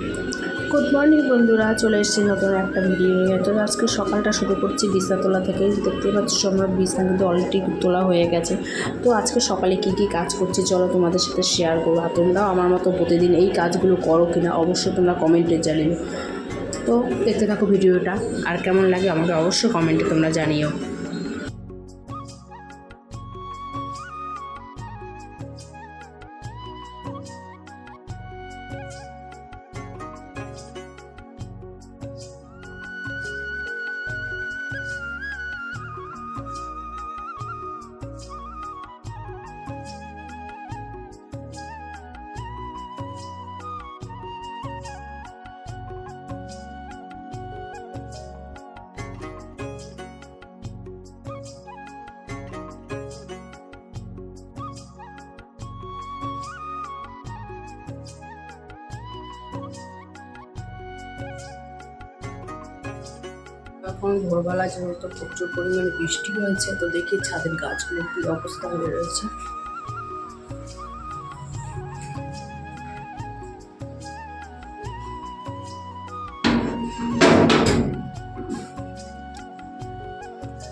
Good morning বন্ধুরা, চলে এসেছি নতুন একটা ভিডিও নিয়ে। তো আজকে সকালটা শুরু করছি বিছনা তোলা থেকে। দেখতেই পাচ্ছি আমরা বিছনা কিন্তু অলরেডি তোলা হয়ে গেছে। তো আজকে সকালে কি কি কাজ করছি চলো তোমাদের সাথে শেয়ার করবো। আর তোমরাও আমার মতো প্রতিদিন এই কাজগুলো করো কিনা অবশ্যই তোমরা কমেন্টে জানিও। তো দেখতে থাকো ভিডিওটা, আর কেমন লাগে আমাকে অবশ্যই কমেন্টে তোমরা জানিও। এখন ভোরবেলা যেহেতু প্রচুর পরিমাণে বৃষ্টি হয়েছে, তো দেখি ছাদের গাছগুলোর কী অবস্থা হয়ে রয়েছে।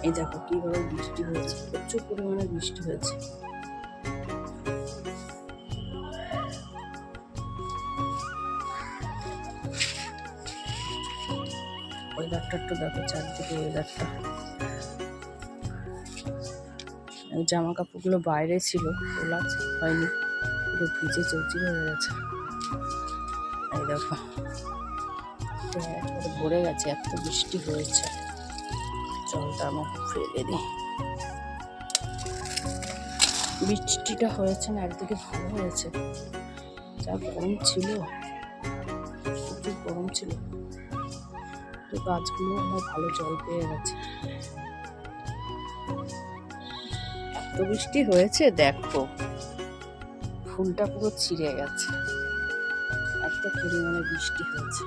এই দেখো কিভাবে বৃষ্টি হয়েছে, প্রচুর পরিমাণে বৃষ্টি হয়েছে। ওয়েদারটা একটু দেখো, চারদিকে ওয়েদারটা। জামা কাপড়গুলো বাইরে ছিল, তোলা হয়নি, পুরো ভিজে চৌচির হয়ে গেছে। এই দেখো একবারে ভরে গেছে, এত বৃষ্টি হয়েছে। জলটা আমাকে ফেলে দিই। বৃষ্টিটা হয়েছে না, একদিকে ভালো হয়েছে। যা গরম ছিল, প্রচুর গরম ছিল, তো গাছগুলো আমার ভালো জল পেয়ে গেছে। এত বৃষ্টি হয়েছে দেখো, ফুলটা পুরো ছিঁড়ে গেছে, এত পরিমাণে বৃষ্টি হয়েছে।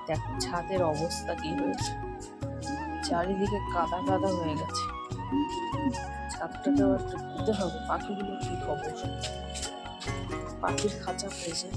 দেখো ছাদের অবস্থা কি হয়েছে, চারিদিকে কাদা কাদা হয়ে গেছে। ছাদটাকেও একটু ধুতে হবে। পাখিগুলো কি খবর, পাখির খাঁচা হয়েছে।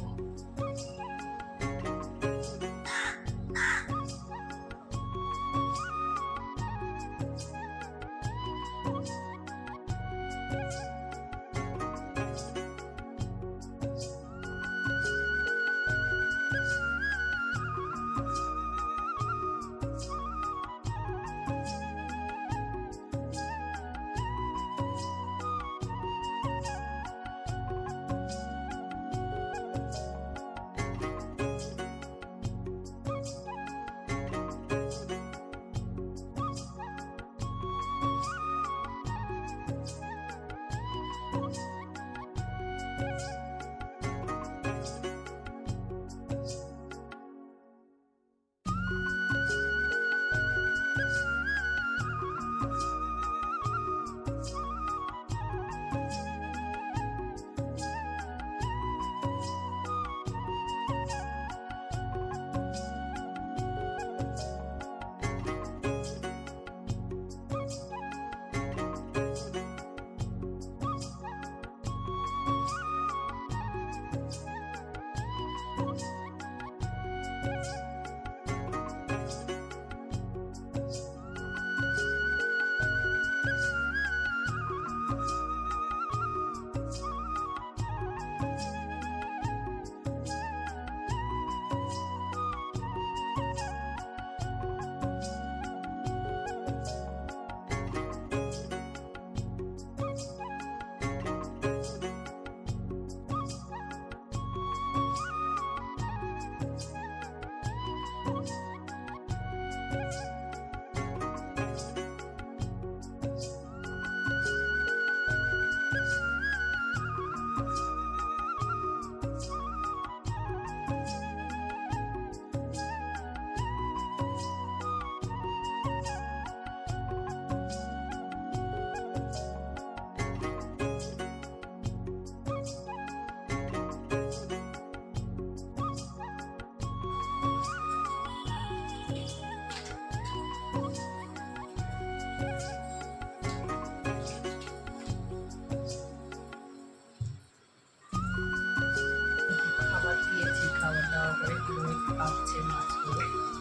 তারপরে পুরো কাঁপছে মাছগুলো।